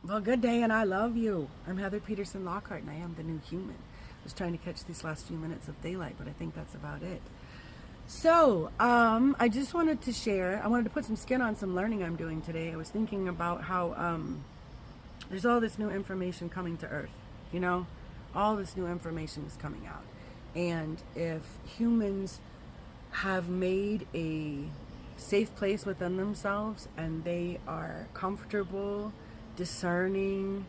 Well, good day, and I love you. I'm Heather Peterson Lockhart, and I am the new human. I was trying to catch these last few minutes of daylight, but I think that's about it. So, I just wanted to share, I wanted to put some skin on some learning I'm doing today. I was thinking about how there's all this new information coming to Earth, you know? All this new information is coming out. And if humans have made a safe place within themselves, and they are comfortable discerning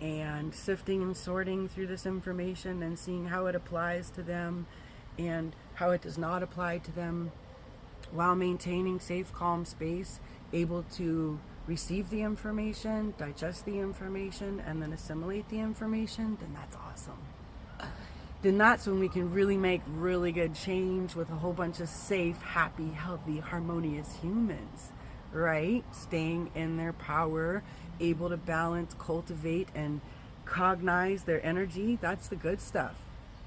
and sifting and sorting through this information and seeing how it applies to them and how it does not apply to them, while maintaining safe, calm space, able to receive the information, digest the information, and then assimilate the information, then that's awesome. Then that's when we can really make really good change with a whole bunch of safe, happy, healthy, harmonious humans, right? Staying in their power, able to balance, cultivate, and cognize their energy. That's the good stuff.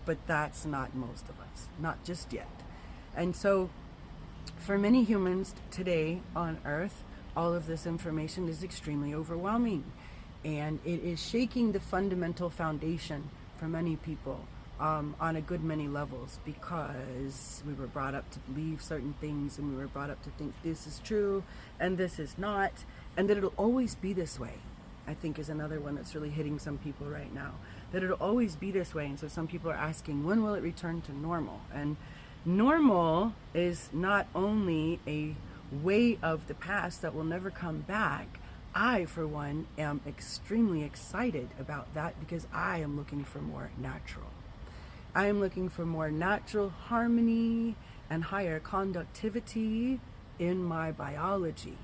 But that's not most of us, not just yet. And so for many humans today on Earth, all of this information is extremely overwhelming, and it is shaking the fundamental foundation for many people on a good many levels, because we were brought up to believe certain things, and we were brought up to think this is true and this is not, and that it'll always be this way, I think, is another one that's really hitting some people right now, that it'll always be this way. And so some people are asking, when will it return to normal? And normal is not only a way of the past that will never come back. I, for one, am extremely excited about that, because I am looking for more natural. I am looking for more natural harmony and higher conductivity in my biology.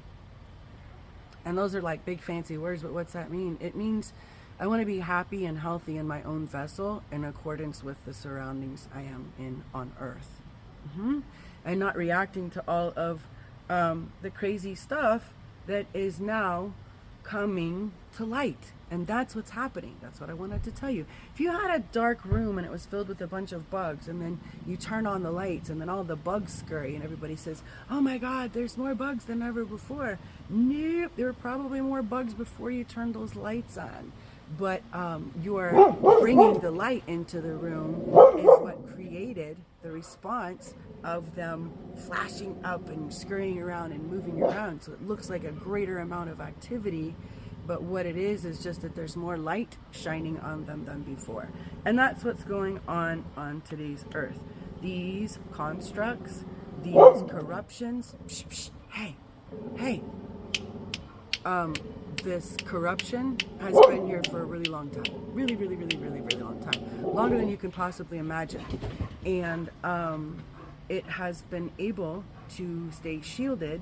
And those are like big fancy words, but what's that mean? It means I want to be happy and healthy in my own vessel in accordance with the surroundings I am in on Earth. And not reacting to all of the crazy stuff that is now coming to light. And that's what's happening. That's what I wanted to tell you. If you had a dark room and it was filled with a bunch of bugs, and then you turn on the lights and then all the bugs scurry and everybody says, oh my God, there's more bugs than ever before. Nope, there were probably more bugs before you turned those lights on. But your bringing the light into the room is what created the response of them flashing up and scurrying around and moving around. So it looks like a greater amount of activity, but what it is just that there's more light shining on them than before. And that's what's going on today's Earth. These constructs, these corruptions, hey, this corruption has been here for a really long time. Really, really, really, really, really long time. Longer than you can possibly imagine. And it has been able to stay shielded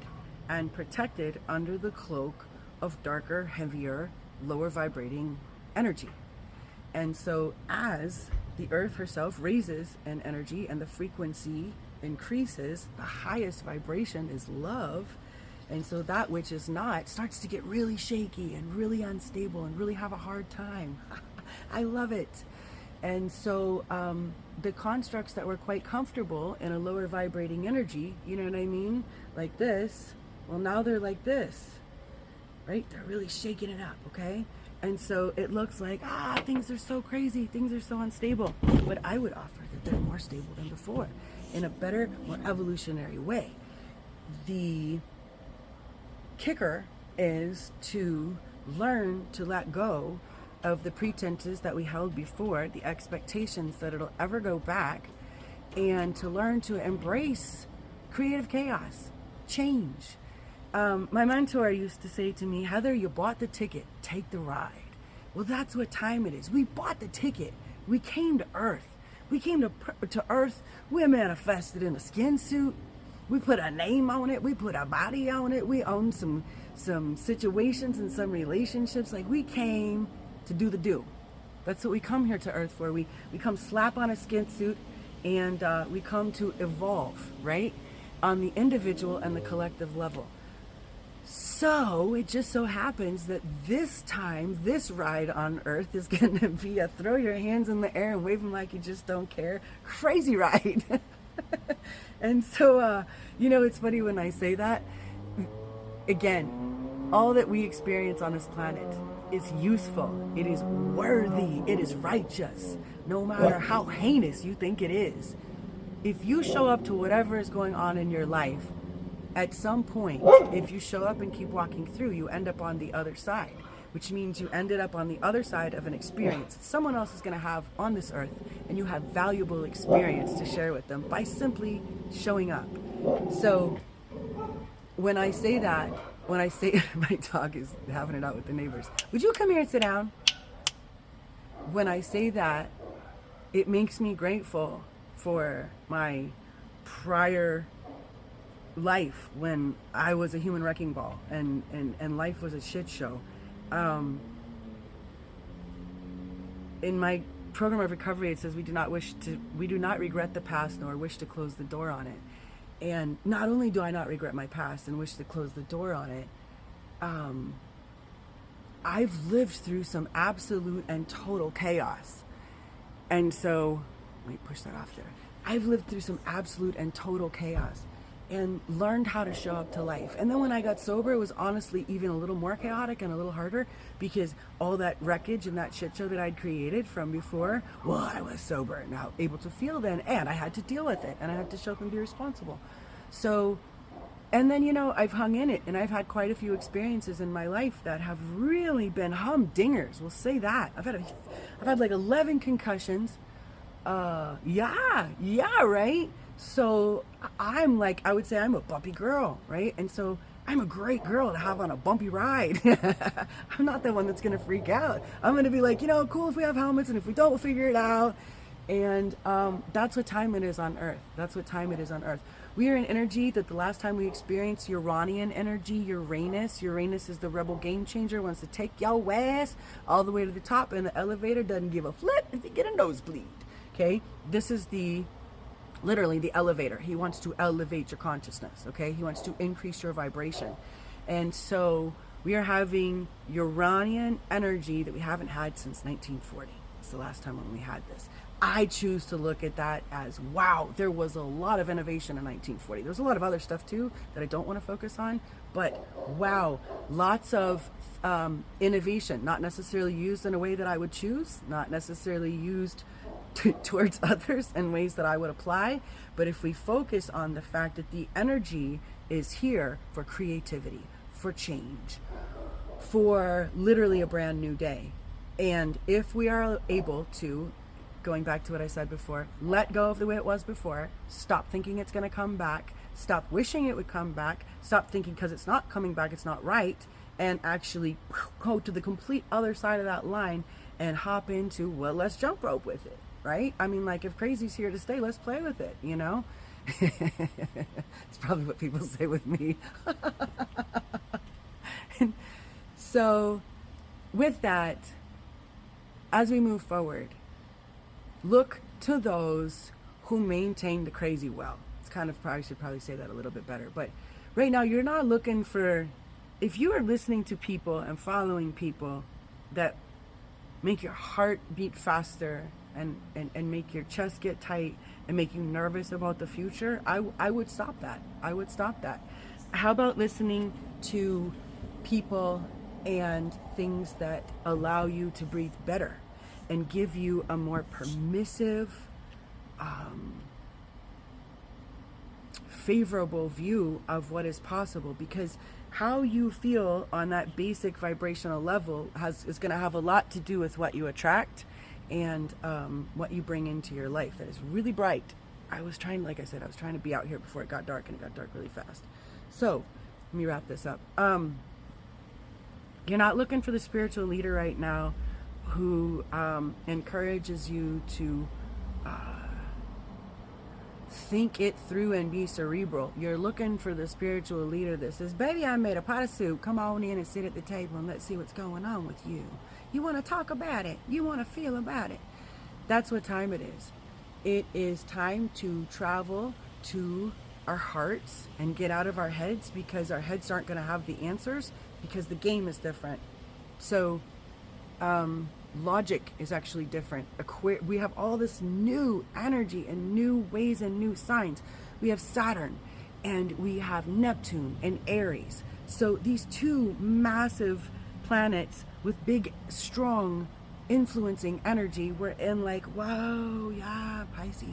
and protected under the cloak of darker, heavier, lower vibrating energy. And so as the Earth herself raises in energy and the frequency increases, the highest vibration is love. And so that which is not starts to get really shaky and really unstable and really have a hard time. I love it. And so the constructs that were quite comfortable in a lower vibrating energy, you know what I mean? Like this, well, now they're like this, right? They're really shaking it up, okay? And so it looks like, things are so crazy, things are so unstable. But I would offer that they're more stable than before in a better, more evolutionary way. The kicker is to learn to let go of the pretenses that we held before, the expectations that it'll ever go back, and to learn to embrace creative chaos, change. My mentor used to say to me, Heather, you bought the ticket, take the ride. Well, that's what time it is. We bought the ticket. We came to Earth. We came to Earth. We're manifested in a skin suit. We put a name on it. We put a body on it. We own some situations and some relationships. Like, we came to do the do. That's what we come here to Earth for. We come slap on a skin suit, and we come to evolve, right? On the individual and the collective level. So it just so happens that this time, this ride on Earth is going to be a throw your hands in the air and wave them like you just don't care crazy ride. And so, you know, it's funny when I say that. Again, all that we experience on this planet is useful, it is worthy, it is righteous, no matter how heinous you think it is. If you show up to whatever is going on in your life, at some point, if you show up and keep walking through, you end up on the other side, which means you ended up on the other side of an experience someone else is going to have on this earth, and you have valuable experience to share with them by simply showing up. So when I say that, my dog is having it out with the neighbors. Would you come here and sit down? When I say that, it makes me grateful for my prior life when I was a human wrecking ball and life was a shit show. In my program of recovery, it says we do not regret the past nor wish to close the door on it. And not only do I not regret my past and wish to close the door on it, I've lived through some absolute and total chaos. And so, let me push that off there. I've lived through some absolute and total chaos and learned how to show up to life. And then when I got sober, it was honestly even a little more chaotic and a little harder, because all that wreckage and that shit show that I'd created from before, well, I was sober and now able to feel then, and I had to deal with it, and I had to show up and be responsible. So, and then, you know, I've hung in it, and I've had quite a few experiences in my life that have really been humdingers. We'll say that. I've had like 11 concussions. Yeah, right? So I'm like, I would say I'm a bumpy girl, right? And so I'm a great girl to have on a bumpy ride. I'm not the one that's going to freak out. I'm going to be like, you know, cool if we have helmets, and if we don't, we'll figure it out. And that's what time it is on Earth. That's what time it is on Earth. We are an energy that the last time we experienced Uranian energy, Uranus is the rebel game changer, wants to take your ass all the way to the top, and the elevator doesn't give a flip if you get a nosebleed. Okay? This is literally the elevator. He wants to elevate your consciousness, okay? He wants to increase your vibration. And so we are having Uranian energy that we haven't had since 1940. It's the last time when we had this. I choose to look at that as, wow, there was a lot of innovation in 1940. There's a lot of other stuff too that I don't want to focus on, but wow, lots of innovation, not necessarily used in a way that I would choose, not necessarily used towards others in ways that I would apply. But if we focus on the fact that the energy is here for creativity, for change, for literally a brand new day. And if we are able to, going back to what I said before, let go of the way it was before, stop thinking it's going to come back, stop wishing it would come back, stop thinking because it's not coming back, it's not right, and actually go to the complete other side of that line and hop into, well, let's jump rope with it. Right? I mean, like, if crazy's here to stay, let's play with it, you know? It's probably what people say with me. And so, with that, as we move forward, look to those who maintain the crazy well. It's kind of, I should probably say that a little bit better. But right now, you're not looking for, if you are listening to people and following people that make your heart beat faster, and make your chest get tight and make you nervous about the future, I would stop that. I would stop that. How about listening to people and things that allow you to breathe better and give you a more permissive, favorable view of what is possible? Because how you feel on that basic vibrational level is going to have a lot to do with what you attract and what you bring into your life. That is really bright. Like I said, I was trying to be out here before it got dark, and it got dark really fast. So let me wrap this up. You're not looking for the spiritual leader right now who encourages you to think it through and be cerebral. You're looking for the spiritual leader that says, baby, I made a pot of soup. Come on in and sit at the table and let's see what's going on with you. You want to talk about it. You want to feel about it. That's what time it is. It is time to travel to our hearts and get out of our heads, because our heads aren't going to have the answers, because the game is different. So logic is actually different. We have all this new energy and new ways and new signs. We have Saturn and we have Neptune and Aries. So these two massive planets with big, strong, influencing energy, we're in like, whoa, yeah, Pisces.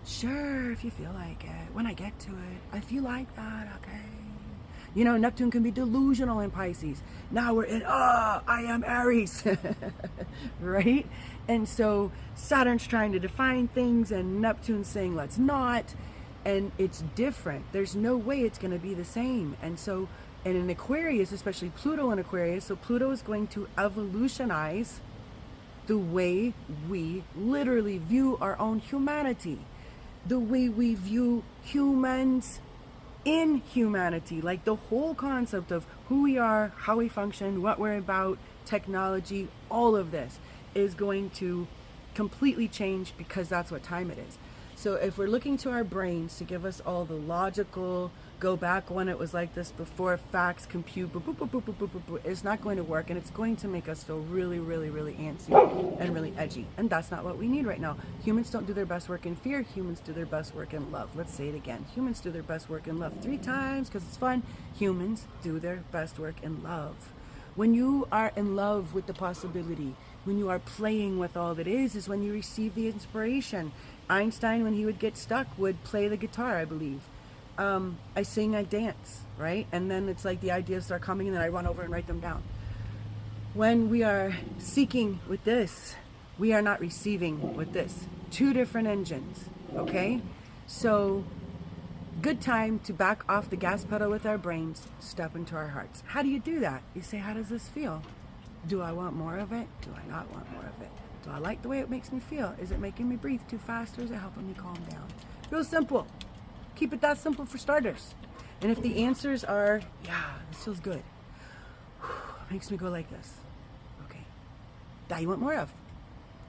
Sure, if you feel like it. When I get to it, I feel like that, okay. You know, Neptune can be delusional in Pisces. Now we're in, I am Aries, right? And so Saturn's trying to define things and Neptune's saying, let's not. And it's different. There's no way it's going to be the same. And so, and in Aquarius, especially Pluto in Aquarius, so Pluto is going to evolutionize the way we literally view our own humanity, the way we view humans in humanity, like the whole concept of who we are, how we function, what we're about, technology, all of this is going to completely change because that's what time it is. So if we're looking to our brains to give us all the logical, go back when it was like this before facts, compute, boop, boop, boop, boop, boop, boop, boop, it's not going to work, and it's going to make us feel really, really, really antsy and really edgy. And that's not what we need right now. Humans don't do their best work in fear. Humans do their best work in love. Let's say it again. Humans do their best work in love 3 times because it's fun. Humans do their best work in love. When you are in love with the possibility, when you are playing with all that is when you receive the inspiration. Einstein, when he would get stuck, would play the guitar, I believe. I sing, I dance, right? And then it's like the ideas start coming and then I run over and write them down. When we are seeking with this, we are not receiving with this. 2 different engines, okay? So, good time to back off the gas pedal with our brains, step into our hearts. How do you do that? You say, how does this feel? Do I want more of it? Do I not want more of it? Do I like the way it makes me feel? Is it making me breathe too fast or is it helping me calm down? Real simple. Keep it that simple for starters. And if the answers are, yeah, this feels good. Makes me go like this. Okay. That you want more of.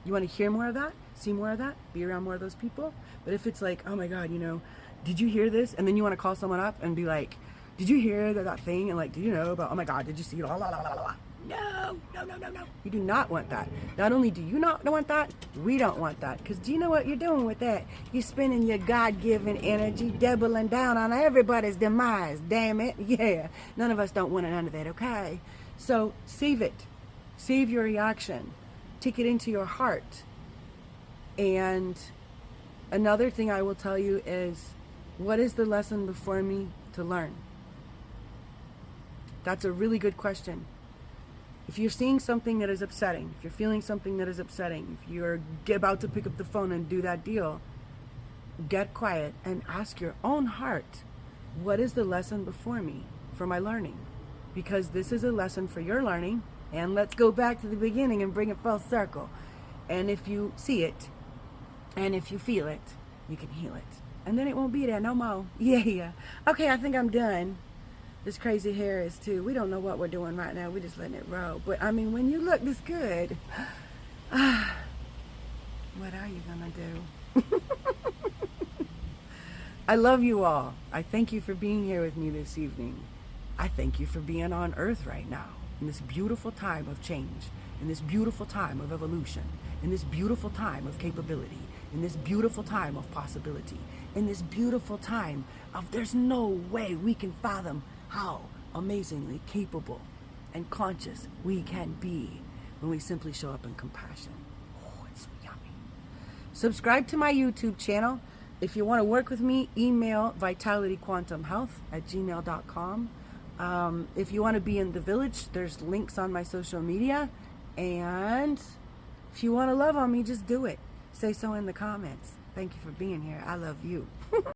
You want to hear more of that? See more of that? Be around more of those people? But if it's like, oh my God, you know, did you hear this? And then you want to call someone up and be like, did you hear that thing? And like, did you know about, oh my God, did you see, la la la la la. No, no, no, no, no. You do not want that. Not only do you not want that, we don't want that. Because do you know what you're doing with that? You're spending your God-given energy doubling down on everybody's demise, damn it. Yeah, none of us don't want none of that, okay? So save it. Save your reaction. Take it into your heart. And another thing I will tell you is, what is the lesson before me to learn? That's a really good question. If you're seeing something that is upsetting, if you're feeling something that is upsetting, if you're about to pick up the phone and do that deal, get quiet and ask your own heart, what is the lesson before me for my learning? Because this is a lesson for your learning, and let's go back to the beginning and bring it full circle. And if you see it, and if you feel it, you can heal it. And then it won't be there no more. Yeah. Okay, I think I'm done. This crazy hair is too. We don't know what we're doing right now. We're just letting it roll. But I mean, when you look this good, what are you gonna do? I love you all. I thank you for being here with me this evening. I thank you for being on Earth right now, in this beautiful time of change, in this beautiful time of evolution, in this beautiful time of capability, in this beautiful time of possibility, in this beautiful time of there's no way we can fathom how amazingly capable and conscious we can be when we simply show up in compassion. Oh, it's so yummy. Subscribe to my YouTube channel. If you want to work with me, email vitalityquantumhealth@gmail.com. If you want to be in the village, there's links on my social media. And if you want to love on me, just do it. Say so in the comments. Thank you for being here. I love you.